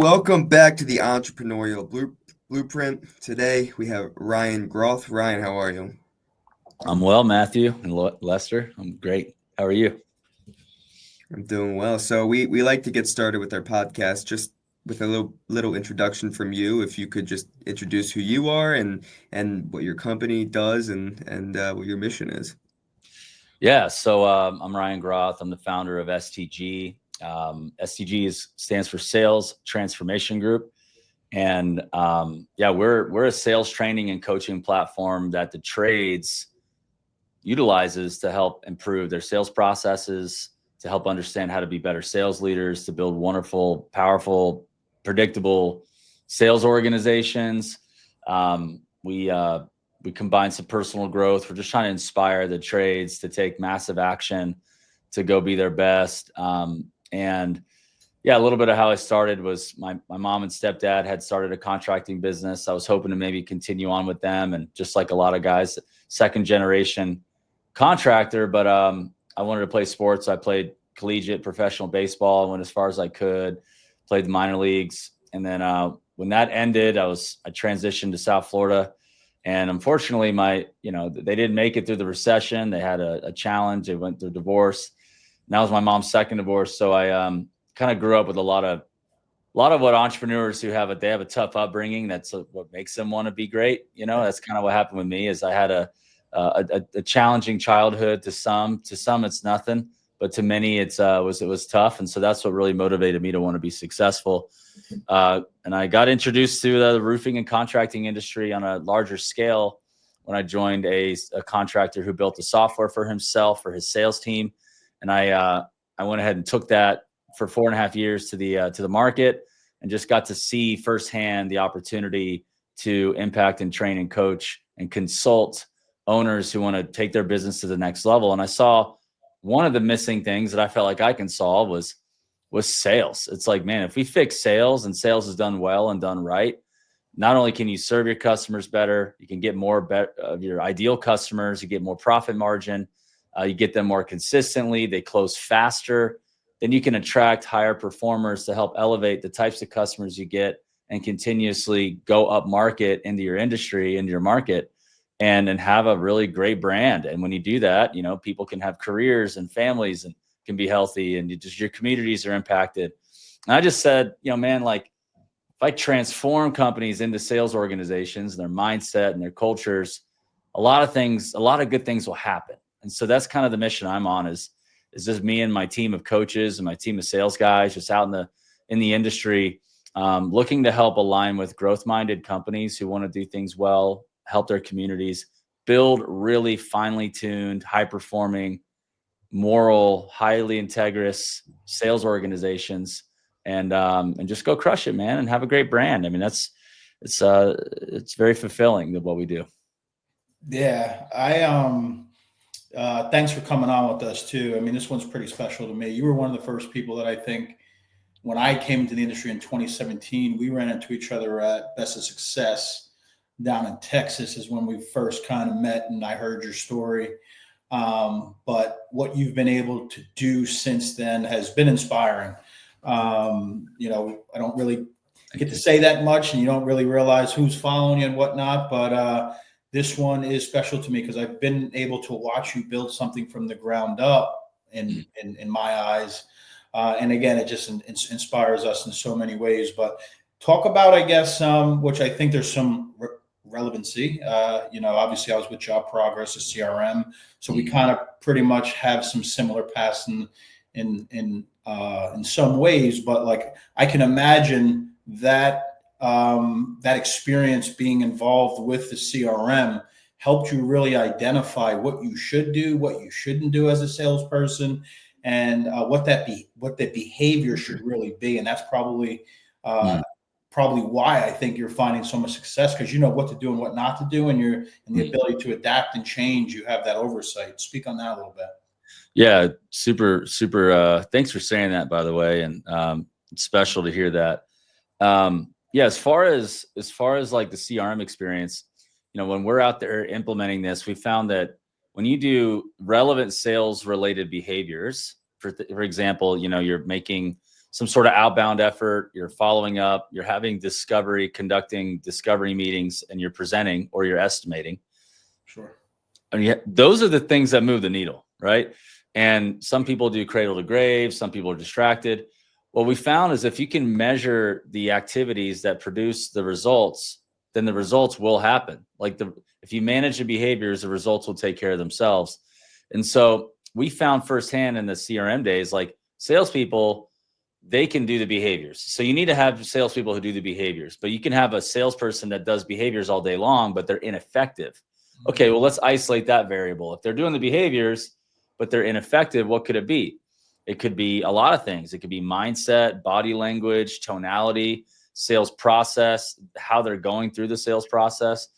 Welcome back to the Entrepreneurial Blueprint. Today we have Ryan Groth. Ryan, how are you? I'm well, Matthew and Lester. I'm great. How are you? I'm doing well. So we like to get started with our podcast just with a little introduction from you. If you could just introduce who you are and what your company does and what your mission is. Yeah, so I'm Ryan Groth. I'm the founder of STG. STG stands for Sales Transformation Group, and yeah, we're a sales training and coaching platform that the trades utilizes to help improve their sales processes, to help understand how to be better sales leaders, to build wonderful, powerful, predictable sales organizations. We combine some personal growth. We're just trying to inspire the trades to take massive action, to go be their best. And yeah, a little bit of how I started was my mom and stepdad had started a contracting business. I was hoping to maybe continue on with them, and just like a lot of guys, second generation contractor, but I wanted to play sports. I played collegiate professional baseball. I went as far as I could, played the minor leagues. And then when that ended, I transitioned to South Florida. And unfortunately, they didn't make it through the recession. They had a challenge. They went through divorce. And that was my mom's second divorce. So I kind of grew up with a lot of what entrepreneurs who have a tough upbringing. That's what makes them want to be great. That's kind of what happened with me. Is I had a challenging childhood. To some it's nothing, but to many it was tough. And so that's what really motivated me to want to be successful. And I got introduced to the roofing and contracting industry on a larger scale when I joined a contractor who built the software for himself, for his sales team. And I went ahead and took that for 4.5 years to the market, and just got to see firsthand the opportunity to impact and train and coach and consult owners who want to take their business to the next level. And I saw one of the missing things that I felt like I can solve was sales. It's like, man, if we fix sales and sales is done well and done right, not only can you serve your customers better, you can get more of your ideal customers, you get more profit margin, you get them more consistently, they close faster, then you can attract higher performers to help elevate the types of customers you get and continuously go up market into your industry, into your market, and have a really great brand. And when you do that, people can have careers and families and can be healthy, and your communities are impacted. And I just said, man, like if I transform companies into sales organizations, their mindset and their cultures, a lot of good things will happen. And so that's kind of the mission I'm on, is just me and my team of coaches and my team of sales guys just out in the industry, looking to help align with growth-minded companies who want to do things well, help their communities, build really finely tuned, high-performing, moral, highly integrous sales organizations, and just go crush it, man, and have a great brand. I mean, it's very fulfilling of what we do. Yeah, thanks for coming on with us too. I mean, this one's pretty special to me. You were one of the first people that I think, when I came into the industry in 2017, we ran into each other at Best of Success down in Texas is when we first kind of met, and I heard your story. But what you've been able to do since then has been inspiring. I don't really get to say that much, and you don't really realize who's following you and whatnot, but this one is special to me because I've been able to watch you build something from the ground up in my eyes. And again, it just inspires us in so many ways. But talk about, I guess, which I think there's some relevancy. Obviously I was with Job Progress, a CRM. So we kind of pretty much have some similar paths in some ways, but like I can imagine that that experience being involved with the CRM helped you really identify what you should do, what you shouldn't do as a salesperson, and what the behavior should really be. And that's probably why I think you're finding so much success, because you know what to do and what not to do, and the ability to adapt and change. You have that oversight. Speak on that a little bit. Yeah, super. Thanks for saying that, by the way, and it's special to hear that. Yeah, as far as like the CRM experience, when we're out there implementing this, we found that when you do relevant sales related behaviors, for example, you're making some sort of outbound effort, you're following up, you're having conducting discovery meetings, and you're presenting or you're estimating. Sure. I mean, those are the things that move the needle, right? And some people do cradle to grave, some people are distracted. What we found is if you can measure the activities that produce the results, then the results will happen. If you manage the behaviors, the results will take care of themselves. And so we found firsthand in the CRM days, like salespeople, they can do the behaviors. So you need to have salespeople who do the behaviors, but you can have a salesperson that does behaviors all day long, but they're ineffective. Okay, well, let's isolate that variable. If they're doing the behaviors, but they're ineffective, what could it be? It could be a lot of things. It could be mindset, body language, tonality, sales process, how they're going through the sales process.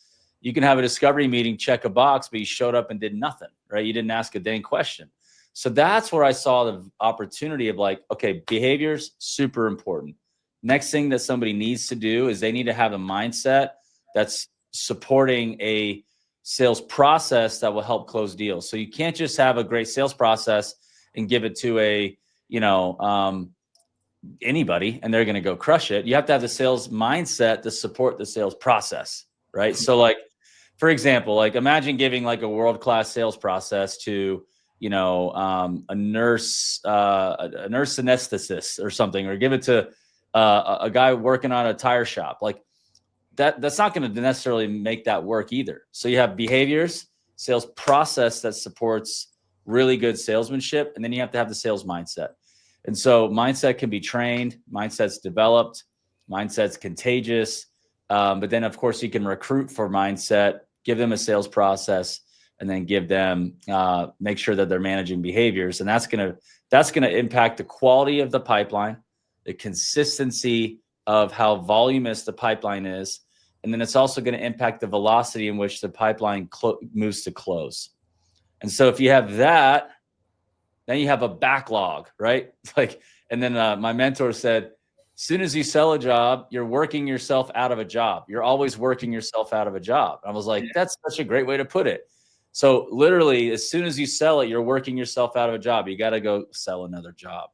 You can have a discovery meeting, check a box, but you showed up and did nothing, right? You didn't ask a dang question. So that's where I saw the opportunity of like, okay, behaviors, super important. Next thing that somebody needs to do is they need to have a mindset that's supporting a sales process that will help close deals. So you can't just have a great sales process and give it to anybody and they're going to go crush it. You have to have the sales mindset to support the sales process, right? So like, for example, like imagine giving like a world-class sales process to, a nurse anesthetist or something, or give it to a guy working on a tire shop. Like that's not going to necessarily make that work either. So you have behaviors, sales process that supports really good salesmanship, and then you have to have the sales mindset. And so mindset can be trained, mindset's developed, mindset's contagious. But then of course you can recruit for mindset, give them a sales process, and then give them, make sure that they're managing behaviors. And that's going to impact the quality of the pipeline, the consistency of how voluminous the pipeline is. And then it's also going to impact the velocity in which the pipeline moves to close. And so if you have that, then you have a backlog, right? And then my mentor said, as soon as you sell a job, you're working yourself out of a job. You're always working yourself out of a job. I was like, that's such a great way to put it. So literally, as soon as you sell it, you're working yourself out of a job. You got to go sell another job.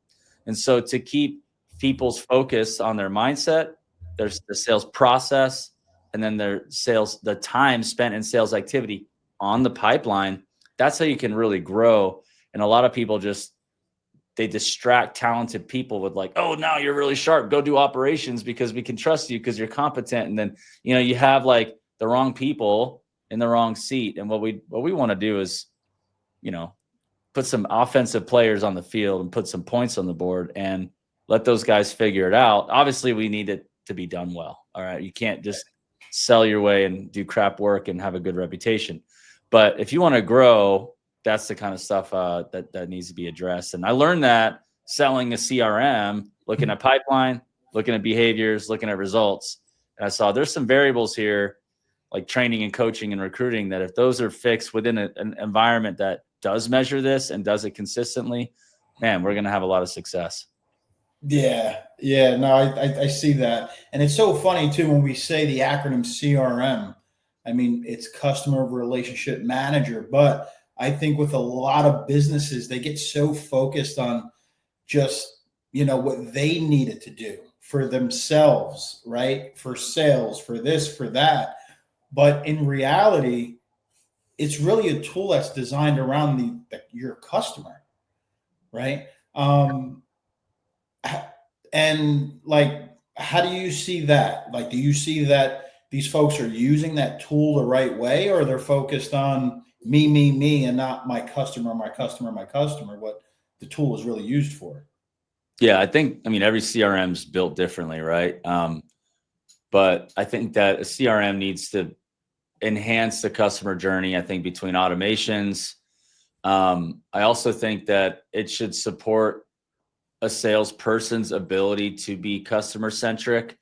And so to keep people's focus on their mindset, there's the sales process, and then the time spent in sales activity on the pipeline. That's how you can really grow. And a lot of people they distract talented people with like, oh, now you're really sharp. Go do operations because we can trust you because you're competent. And then, you have like the wrong people in the wrong seat. And what we want to do is, put some offensive players on the field and put some points on the board and let those guys figure it out. Obviously, we need it to be done well. All right. You can't just sell your way and do crap work and have a good reputation. But if you want to grow, that's the kind of stuff that needs to be addressed. And I learned that selling a CRM, looking at pipeline, looking at behaviors, looking at results. And I saw there's some variables here, like training and coaching and recruiting, that if those are fixed within an environment that does measure this and does it consistently, man, we're going to have a lot of success. Yeah. No, I see that. And it's so funny too, when we say the acronym CRM, I mean, it's customer relationship manager, but I think with a lot of businesses, they get so focused on just, what they needed to do for themselves, right? For sales, for this, for that. But in reality, it's really a tool that's designed around your customer, right? And like, how do you see that? Like, do you see that these folks are using that tool the right way, or they're focused on me, and not my customer, what the tool is really used for? Yeah, every CRM is built differently, right? But I think that a CRM needs to enhance the customer journey, I think, between automations. I also think that it should support a salesperson's ability to be customer centric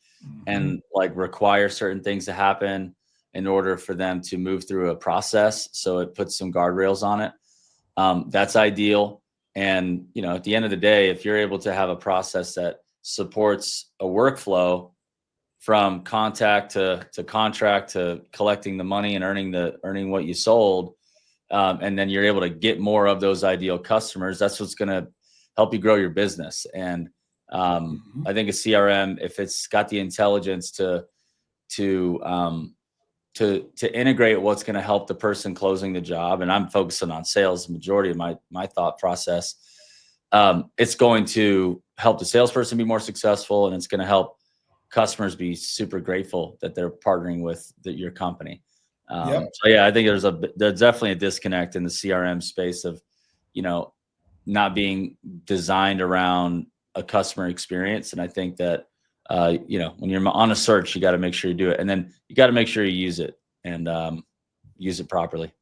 and like require certain things to happen in order for them to move through a process. So it puts some guardrails on it. That's ideal. And, at the end of the day, if you're able to have a process that supports a workflow from contact to contract to collecting the money and earning what you sold, and then you're able to get more of those ideal customers, that's what's going to help you grow your business. And I think a CRM, if it's got the intelligence to integrate what's going to help the person closing the job, and I'm focusing on sales, the majority of my thought process, it's going to help the salesperson be more successful, and it's going to help customers be super grateful that they're partnering with your company. Yep. So yeah, I think there's definitely a disconnect in the CRM space of, not being designed around a customer experience. And I think that, when you're on a search, you got to make sure you do it. And then you got to make sure you use it and use it properly.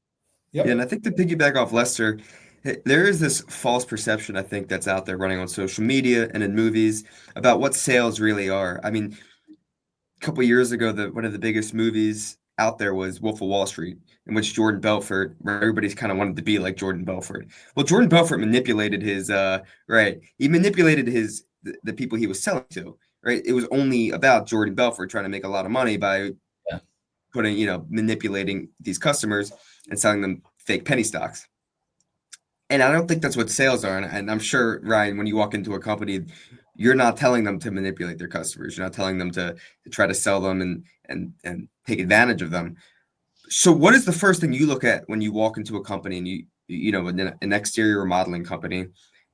Yep. Yeah, and I think to piggyback off Lester, there is this false perception I think that's out there running on social media and in movies about what sales really are. I mean, a couple years ago, one of the biggest movies out there was Wolf of Wall Street, in which Jordan Belfort, where everybody's kind of wanted to be like Jordan Belfort. Well, Jordan Belfort manipulated his right. He manipulated the people he was selling to. Right. It was only about Jordan Belfort trying to make a lot of money by Yeah. manipulating these customers and selling them fake penny stocks. And I don't think that's what sales are. And I'm sure, Ryan, when you walk into a company, you're not telling them to manipulate their customers. You're not telling them to try to sell them and take advantage of them. So what is the first thing you look at when you walk into a company and an exterior remodeling company,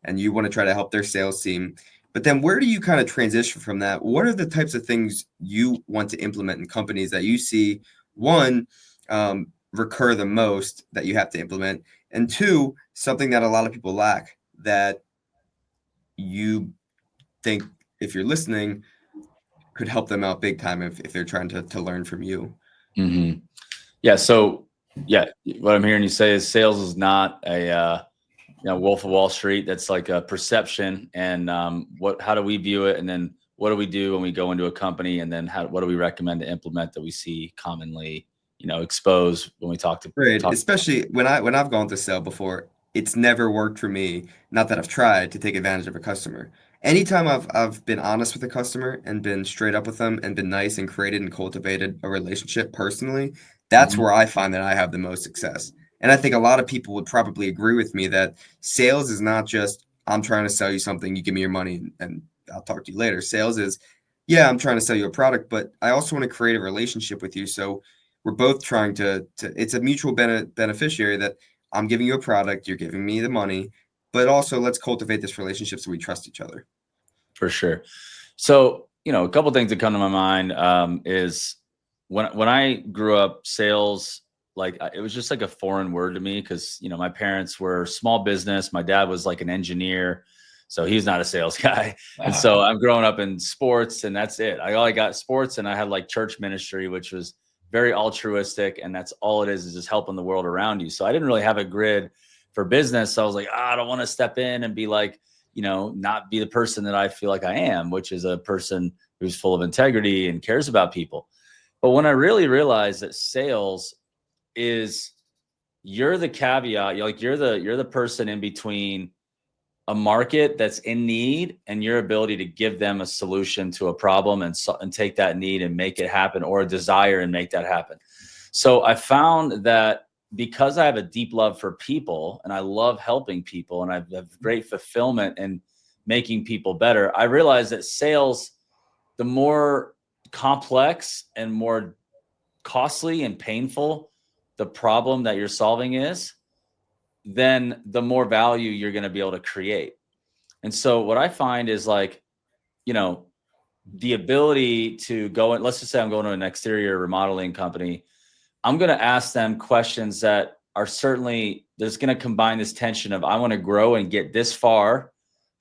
and you want to try to help their sales team? But then where do you kind of transition from that? What are the types of things you want to implement in companies that you see, one, recur the most that you have to implement, and two, something that a lot of people lack that you think, if you're listening, could help them out big time if they're trying to learn from you? Mm-hmm. Yeah. So yeah, what I'm hearing you say is sales is not a Wolf of Wall Street. That's like a perception, and how do we view it, and then what do we do when we go into a company, and then what do we recommend to implement that we see commonly, exposed when we talk to Right. Especially when I've gone to sell before, it's never worked for me. Not that I've tried to take advantage of a customer. Anytime I've been honest with a customer and been straight up with them and been nice and created and cultivated a relationship personally, that's Mhm. where I find that I have the most success. And I think a lot of people would probably agree with me that sales is not just, I'm trying to sell you something, you give me your money and I'll talk to you later. Sales is, yeah, I'm trying to sell you a product, but I also want to create a relationship with you. So we're both trying to it's a mutual beneficiary, that I'm giving you a product, you're giving me the money, but also let's cultivate this relationship so we trust each other. For sure. So, a couple things that come to my mind is when I grew up, sales, like it was just like a foreign word to me because, my parents were small business. My dad was like an engineer, so he's not a sales guy. And so I'm growing up in sports, and that's it. I got sports, and I had like church ministry, which was very altruistic, and that's all it is just helping the world around you. So I didn't really have a grid for business. So I was like, I don't want to step in and be like, not be the person that I feel like I am, which is a person who's full of integrity and cares about people. But when I really realized that sales is, you're the caveat, you're the person in between a market that's in need and your ability to give them a solution to a problem and take that need and make it happen, or a desire and make that happen. So I found that because I have a deep love for people and I love helping people and I have great fulfillment in making people better, I realized that sales, the more complex and more costly and painful the problem that you're solving is, then the more value you're going to be able to create. And so what I find is like, the ability to go in, let's just say I'm going to an exterior remodeling company. I'm going to ask them questions that are certainly, there's going to combine this tension of, I want to grow and get this far,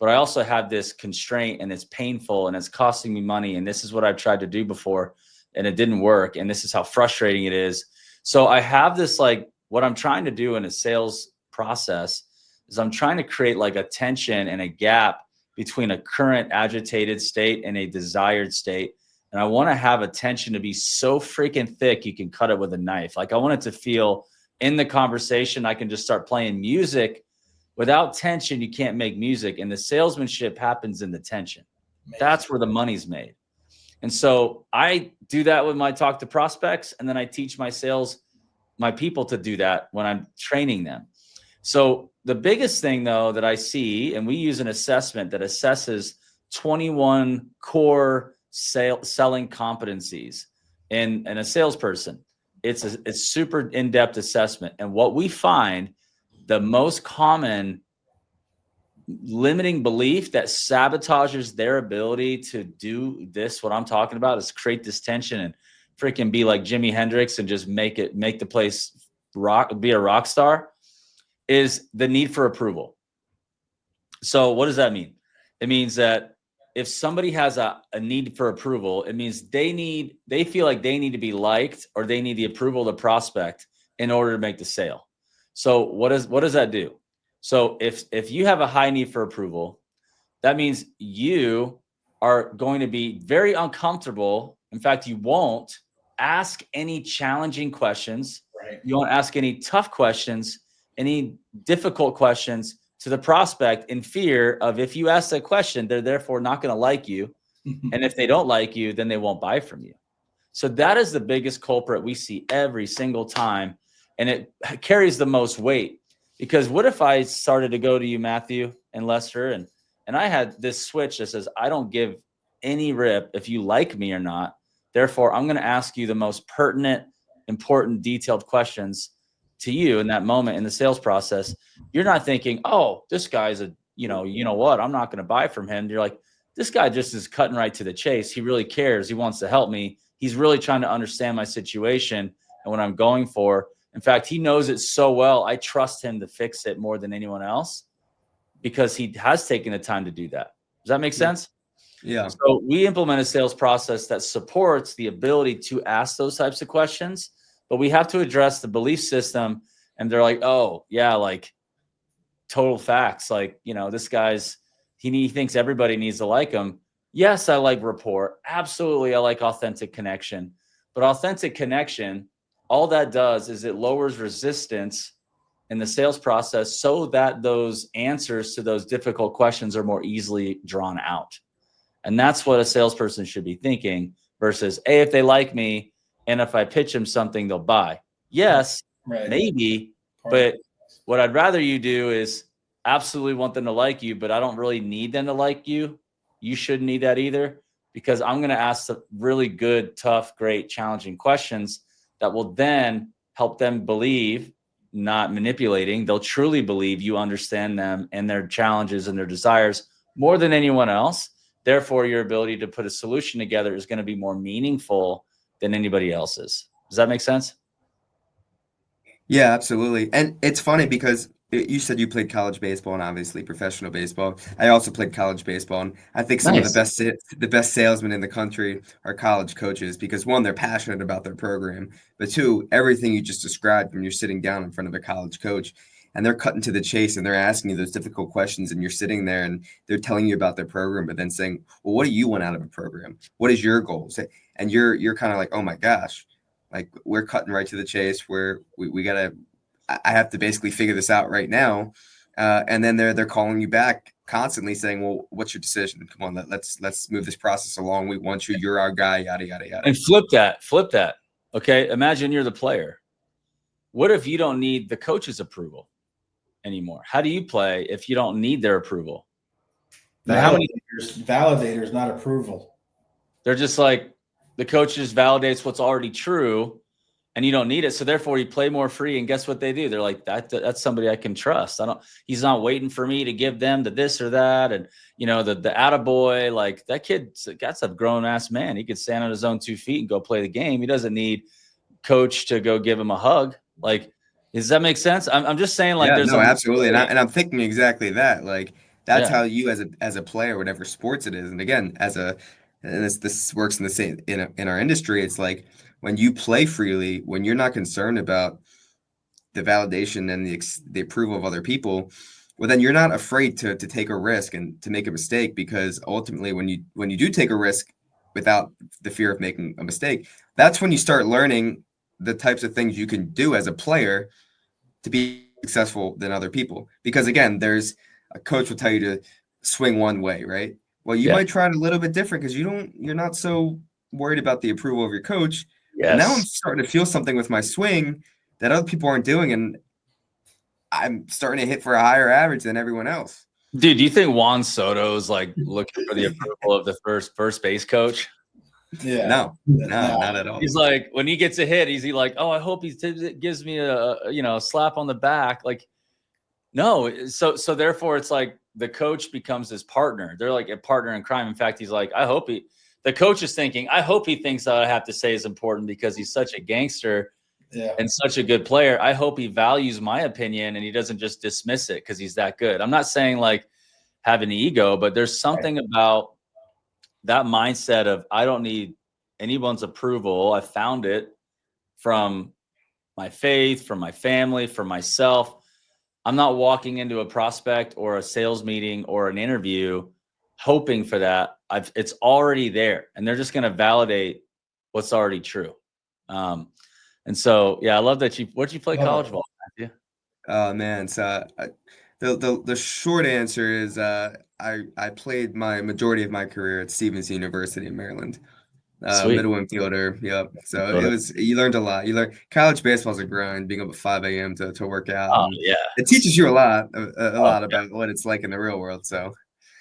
but I also have this constraint and it's painful and it's costing me money. And this is what I've tried to do before and it didn't work. And this is how frustrating it is. So I have this, like, what I'm trying to do in a sales process is I'm trying to create like a tension and a gap between a current agitated state and a desired state. And I want to have a tension to be so freaking thick you can cut it with a knife. Like I want it to feel in the conversation, I can just start playing music. Without tension, you can't make music. And the salesmanship happens in the tension. Amazing. That's where the money's made. And so I do that with my talk to prospects. And then I teach my people to do that when I'm training them. So the biggest thing though that I see, and we use an assessment that assesses 21 core selling competencies in a salesperson. It's super in-depth assessment. And what we find, the most common limiting belief that sabotages their ability to do this, what I'm talking about, is create this tension and freaking be like Jimi Hendrix and just make the place be a rock star, is the need for approval. So what does that mean? It means that if somebody has a need for approval, it means they feel like they need to be liked, or they need the approval of the prospect in order to make the sale. So what does that do? So if you have a high need for approval, that means you are going to be very uncomfortable. In fact, you won't ask any challenging questions. Right. You won't ask any tough questions, any difficult questions to the prospect, in fear of, if you ask that question, they're therefore not going to like you. And if they don't like you, then they won't buy from you. So that is the biggest culprit we see every single time. And it carries the most weight, because what if I started to go to you, Matthew and Lester, and I had this switch that says, I don't give any rip if you like me or not. Therefore, I'm going to ask you the most pertinent, important, detailed questions to you in that moment in the sales process. You're not thinking, oh, this guy's you know what, I'm not going to buy from him. You're like, this guy just is cutting right to the chase. He really cares. He wants to help me. He's really trying to understand my situation and what I'm going for. In fact, he knows it so well. I trust him to fix it more than anyone else, because he has taken the time to do that. Does that make sense? Yeah. So we implement a sales process that supports the ability to ask those types of questions, but we have to address the belief system. And they're like, oh yeah, like total facts. Like, this guy's, he thinks everybody needs to like him. Yes, I like rapport. Absolutely. I like authentic connection. But authentic connection, all that does is it lowers resistance in the sales process, so that those answers to those difficult questions are more easily drawn out. And that's what a salesperson should be thinking, versus, hey, if they like me and if I pitch them something, they'll buy. Yes, Right. maybe. But what I'd rather you do is absolutely want them to like you, but I don't really need them to like you. You shouldn't need that either, because I'm going to ask the really good, tough, great, challenging questions that will then help them believe, not manipulating. They'll truly believe you understand them and their challenges and their desires more than anyone else. Therefore, your ability to put a solution together is going to be more meaningful than anybody else's. Does that make sense? Yeah, absolutely. And it's funny because you said you played college baseball and obviously professional baseball. I also played college baseball, and I think some of Nice. the best salesmen in the country are college coaches, because one, they're passionate about their program, but two, everything you just described, when you're sitting down in front of a college coach and they're cutting to the chase and they're asking you those difficult questions, and you're sitting there and they're telling you about their program, but then saying, "Well, what do you want out of a program? What is your goals?" And you're kind of like, "Oh my gosh." Like, we're cutting right to the chase, where we gotta. I have to basically figure this out right now, and then they're calling you back constantly saying, "Well, what's your decision? Come on, let's move this process along. We want you. You're our guy. Yada yada yada." And flip that. Okay, imagine you're the player. What if you don't need the coach's approval anymore? How do you play if you don't need their approval? Validators, not approval. They're just like, the coach just validates what's already true, and you don't need it. So therefore you play more free. And guess what they do? They're like, that's somebody I can trust. He's not waiting for me to give them the this or that. And the attaboy, like, that that's a grown ass man. He could stand on his own 2 feet and go play the game. He doesn't need coach to go give him a hug. Like, does that make sense? I'm just saying, like, Yeah, there's no, absolutely, and I'm thinking exactly that. Like, that's yeah, how you, as a player, whatever sports it is, and again, and this works in the same in our industry. It's like, when you play freely, when you're not concerned about the validation and the approval of other people, well, then you're not afraid to take a risk and to make a mistake, because ultimately, when you do take a risk without the fear of making a mistake, that's when you start learning the types of things you can do as a player to be successful than other people. Because again, there's a coach will tell you to swing one way, right? Well, you yeah, might try it a little bit different, because you're not so worried about the approval of your coach. But now I'm yes. starting to feel something with my swing that other people aren't doing, and I'm starting to hit for a higher average than everyone else. Dude, do you think Juan Soto's like looking for the approval of the first base coach? Yeah. No, not at all. He's like, when he gets a hit, he like, oh, I hope he gives me a slap on the back. Like, no. So therefore, it's like the coach becomes his partner. They're like a partner in crime. In fact, he's like, the coach is thinking, I hope he thinks that I have to say is important because he's such a gangster and such a good player. I hope he values my opinion and he doesn't just dismiss it because he's that good. I'm not saying like have an ego, but there's something about that mindset of I don't need anyone's approval. I found it from my faith, from my family, from myself. I'm not walking into a prospect or a sales meeting or an interview hoping for that. It's already there, and they're just going to validate what's already true. And so, yeah, I love that where'd you play college ball, Matthew? Oh man, so the short answer is I played my majority of my career at Stevens University in Maryland. Sweet. Middle infielder. Yep. So you learned a lot. You learn college baseball's a grind, being up at 5 a.m. to work out. Oh, and yeah. It teaches you a lot about what it's like in the real world. So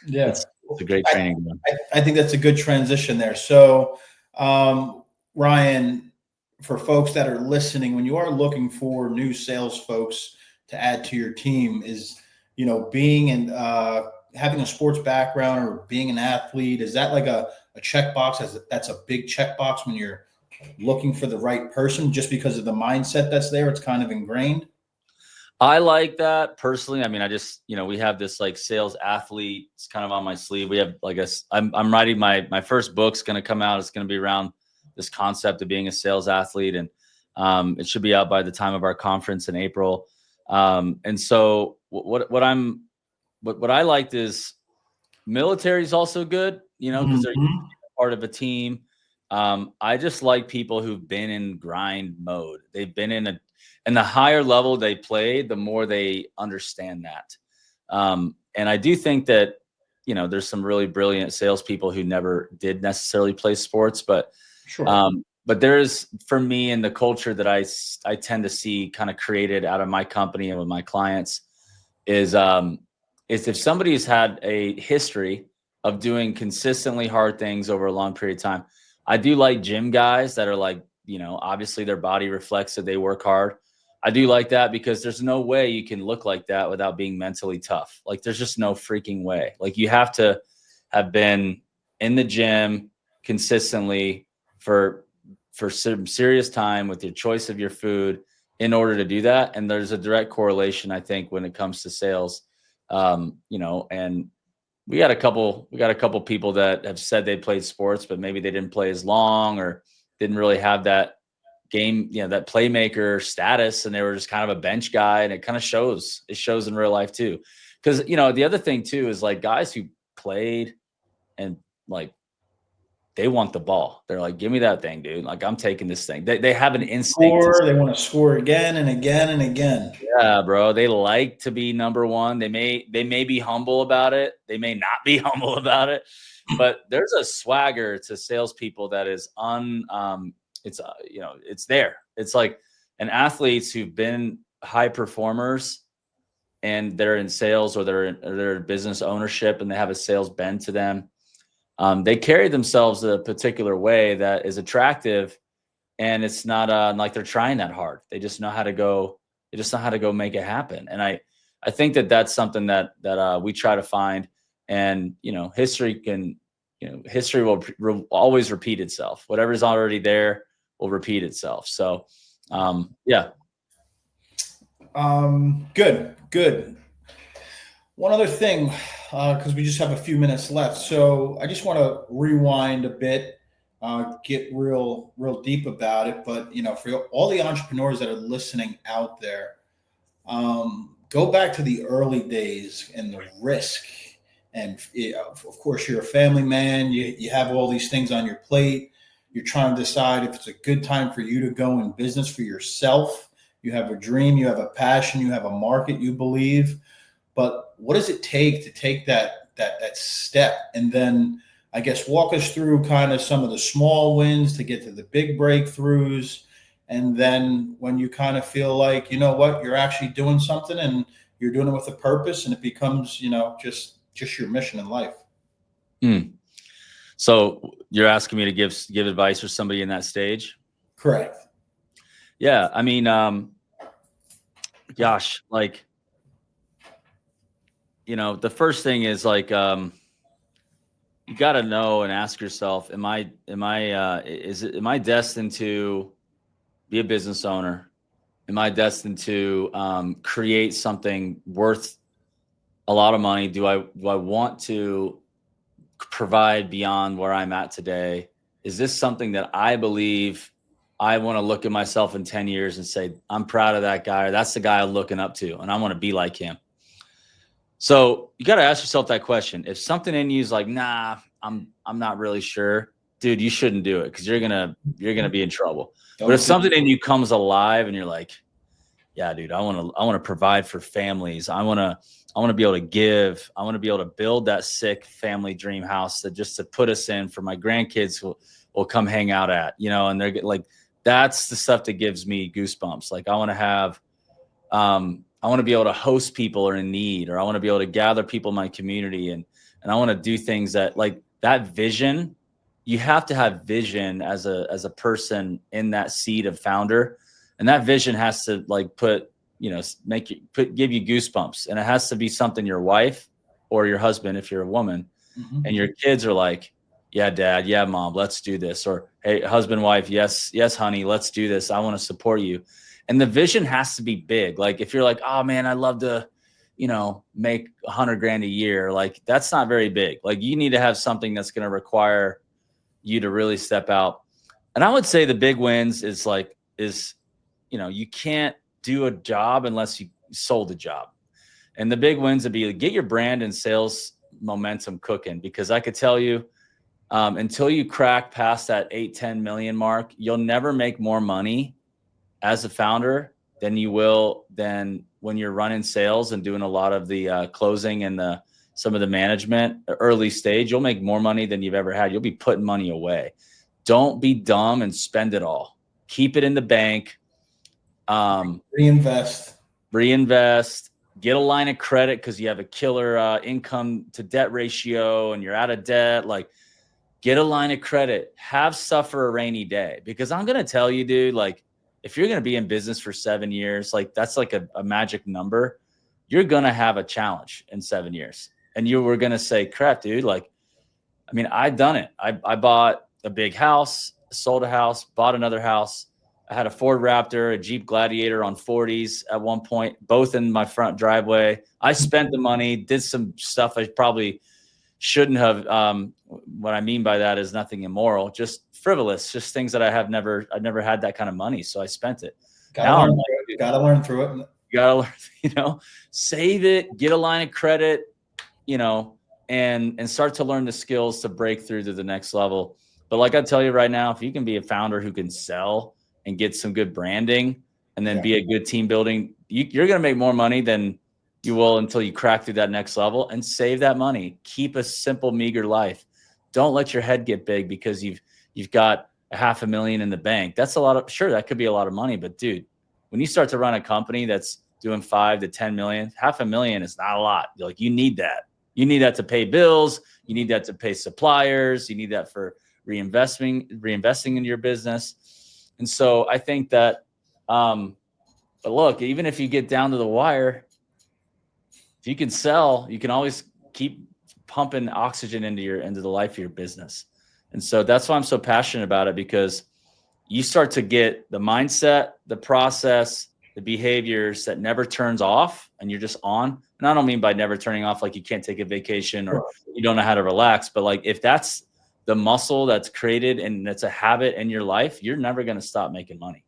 yeah, it's a great training. I think that's a good transition there. So, Ryan, for folks that are listening, when you are looking for new sales folks to add to your team, is being in having a sports background or being an athlete, is that like a checkbox? That's a big checkbox when you're looking for the right person, just because of the mindset that's there? It's kind of ingrained. I like that personally. I mean, I just, we have this like sales athlete. It's kind of on my sleeve. We have like I'm writing my first book's going to come out. It's going to be around this concept of being a sales athlete. And it should be out by the time of our conference in April. And so what I liked is military is also good, because they're part of a team. I just like people who've been in grind mode. They've been and the higher level they play, the more they understand that. And I do think that, there's some really brilliant salespeople who never did necessarily play sports, but Sure. But there's, for me, in the culture that I tend to see kind of created out of my company and with my clients is if somebody's had a history of doing consistently hard things over a long period of time. I do like gym guys that are like, obviously their body reflects that they work hard. I do like that because there's no way you can look like that without being mentally tough. Like there's just no freaking way. Like you have to have been in the gym consistently for some serious time with your choice of your food in order to do that. And there's a direct correlation, I think, when it comes to sales. And we got a couple people that have said they played sports, but maybe they didn't play as long or didn't really have that game, that playmaker status. And they were just kind of a bench guy. And it kind of shows. It shows in real life too. Because, the other thing too is like guys who played and like they want the ball. They're like, give me that thing, dude. Like I'm taking this thing. They have an instinct. They want to score again and again and again. Yeah, bro. They like to be number one. They may be humble about it. They may not be humble about it, but there's a swagger to salespeople that is it's there. It's like an athletes who've been high performers and they're in sales or they're in business ownership and they have a sales bend to them. They carry themselves a particular way that is attractive, and it's not like they're trying that hard. They just know how to go. They just know how to go make it happen. And I think that that's something that we try to find. And history will always repeat itself. Whatever's already there will repeat itself. So, yeah. Good. One other thing, because we just have a few minutes left. So I just want to rewind a bit, get real deep about it. But, for all the entrepreneurs that are listening out there, go back to the early days and the risk. And of course, you're a family man. You have all these things on your plate. You're trying to decide if it's a good time for you to go in business for yourself. You have a dream, you have a passion, you have a market you believe. But what does it take to take that step? And then I guess walk us through kind of some of the small wins to get to the big breakthroughs. And then when you kind of feel like, you know what, you're actually doing something and you're doing it with a purpose, and it becomes, just your mission in life. So you're asking me to give advice for somebody in that stage? Correct. Yeah. I mean, gosh, like, the first thing is like, you got to know and ask yourself, am I destined to be a business owner? Am I destined to create something worth a lot of money? Do I want to provide beyond where I'm at today? Is this something that I believe I want to look at myself in 10 years and say, I'm proud of that guy, or that's the guy I'm looking up to, and I want to be like him? So you got to ask yourself that question. If something in you is like, nah, I'm not really sure, dude, you shouldn't do it, because you're gonna be in trouble. But if something in you comes alive and you're like, yeah, dude, I want to provide for families. I want to be able to give. I want to be able to build that sick family dream house that just to put us in for my grandkids who will come hang out at, and they're like, that's the stuff that gives me goosebumps. Like, I want to be able to host people who are in need, or I want to be able to gather people in my community, and I want to do things that, like, that vision. You have to have vision as a person in that seat of founder, and that vision has to, like, give you goosebumps, and it has to be something your wife or your husband, if you're a woman, and your kids are like, yeah, dad, yeah, mom, let's do this. Or, hey, husband, wife, yes, honey, let's do this. I want to support you. And the vision has to be big. Like, if you're like, oh man, I'd love to, make $100,000 a year, like, that's not very big. Like, you need to have something that's going to require you to really step out. And I would say the big wins is you can't do a job unless you sold a job. And the big wins would be, get your brand and sales momentum cooking, because I could tell you, until you crack past that 8-10 million mark, you'll never make more money as a founder than you will when you're running sales and doing a lot of the closing and some of the management early stage. You'll make more money than you've ever had. You'll be putting money away. Don't be dumb and spend it all. Keep it in the bank. Reinvest. Get a line of credit because you have a killer income to debt ratio and you're out of debt. Like, get a line of credit. Have suffer a rainy day. Because I'm going to tell you, dude, like, if you're going to be in business for 7 years, like, that's like a magic number. You're going to have a challenge in 7 years. And you were going to say, crap, dude, like, I mean, I've done it. I bought a big house, sold a house, bought another house. I had a Ford Raptor, a Jeep Gladiator on 40s at one point, both in my front driveway. I spent the money, did some stuff I probably shouldn't have. What I mean by that is nothing immoral, just frivolous, just things that I've never had that kind of money. So I spent it. Gotta learn through it. You gotta learn, save it, get a line of credit, and start to learn the skills to break through to the next level. But like I tell you right now, if you can be a founder who can sell and get some good branding and then be a good team building, you're going to make more money than you will until you crack through that next level. And save that money. Keep a simple, meager life. Don't let your head get big because you've got $500,000 in the bank. That's a lot of, sure, that could be a lot of money, but dude, when you start to run a company that's doing 5 to 10 million, $500,000 is not a lot. Like, you need that. You need that to pay bills. You need that to pay suppliers. You need that for reinvesting in your business. And so I think that, but look, even if you get down to the wire, if you can sell, you can always keep pumping oxygen into the life of your business. And so that's why I'm so passionate about it, because you start to get the mindset, the process, the behaviors that never turns off, and you're just on. And I don't mean by never turning off like you can't take a vacation or you don't know how to relax, but like, if that's the muscle that's created and that's a habit in your life, you're never going to stop making money.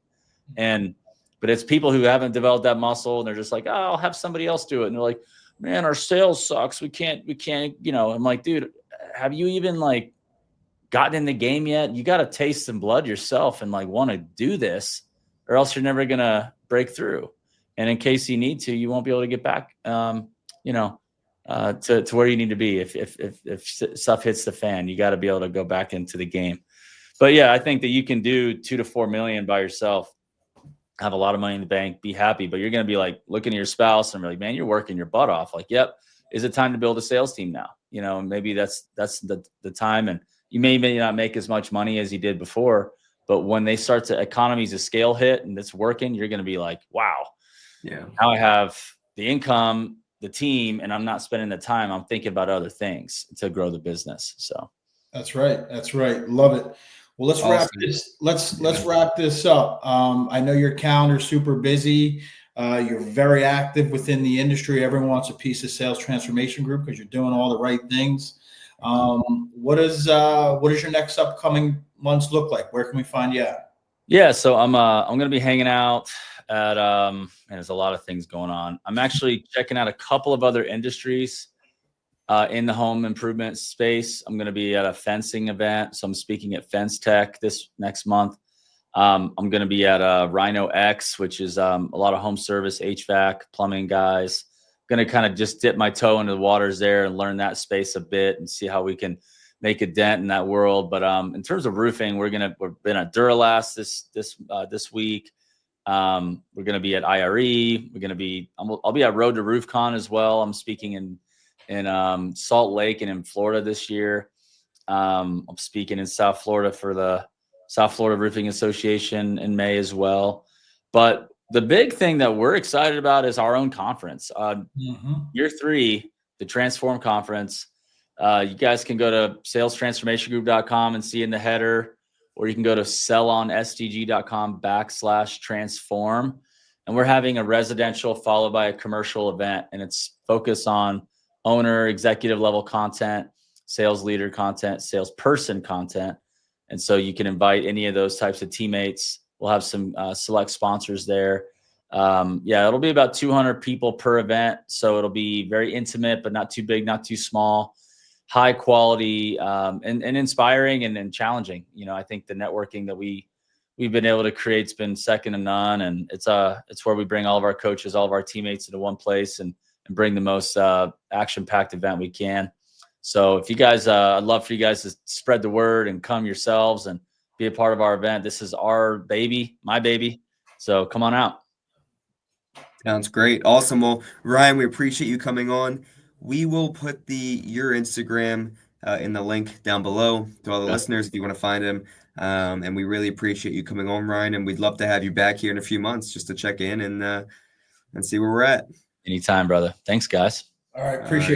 But it's people who haven't developed that muscle and they're just like, oh, I'll have somebody else do it. And they're like, man, our sales sucks. We can't, I'm like, dude, have you even like gotten in the game yet? You got to taste some blood yourself and like want to do this, or else you're never going to break through. And in case you need to, you won't be able to get back, to where you need to be. If stuff hits the fan, you got to be able to go back into the game. But yeah, I think that you can do 2 to 4 million by yourself. have a lot of money in the bank, be happy, but you're going to be like looking at your spouse and be like, man, you're working your butt off. Like, yep, is it time to build a sales team now? You know, maybe that's the time. And you may not make as much money as you did before, but when they start to economies of scale hit and it's working, you're going to be like, wow, Yeah. now I have the income, the team, and I'm not spending the time. I'm thinking about other things to grow the business. So That's right. That's right. Love it. Well, let's wrap Awesome. this. Let's Yeah. wrap this up. I know your calendar's super busy. You're very active within the industry. Everyone wants a piece of Sales Transformation Group because you're doing all the right things. What is your next upcoming months look like? Where can we find you at? yeah, so I'm going to be hanging out at and there's a lot of things going on. I'm actually checking out a couple of other industries in the home improvement space. I'm going to be at a fencing event, so I'm speaking at Fence Tech this next month. I'm going to be at Rhino X, which is a lot of home service, HVAC, plumbing guys. Going to kind of just dip my toe into the waters there and learn that space a bit and see how we can make a dent in that world. But in terms of roofing, we're been at Duralast this week. We're going to be at IRE. I'll be at Road to RoofCon as well. I'm speaking in Salt Lake and in Florida this year. I'm speaking in South Florida for the South Florida Roofing Association in May as well. But the big thing that we're excited about is our own conference. Year 3, the Transform Conference. You guys can go to salestransformationgroup.com and see in the header, or you can go to sellonstg.com/transform. And we're having a residential followed by a commercial event, and it's focused on owner, executive level content, sales leader content, salesperson content. And so you can invite any of those types of teammates. We'll have some select sponsors there. It'll be about 200 people per event. So it'll be very intimate, but not too big, not too small, high quality, and inspiring and challenging. You know, I think the networking that we've been able to create has been second to none. And it's where we bring all of our coaches, all of our teammates into one place and bring the most action-packed event we can. So if you guys, I'd love for you guys to spread the word and come yourselves and be a part of our event. This is our baby, my baby. So come on out. Sounds great. Awesome. Well, Ryan, we appreciate you coming on. We will put your Instagram in the link down below to all the listeners if you want to find him. And we really appreciate you coming on, Ryan. And we'd love to have you back here in a few months just to check in and see where we're at. Anytime, brother. Thanks, guys. All right. Appreciate it.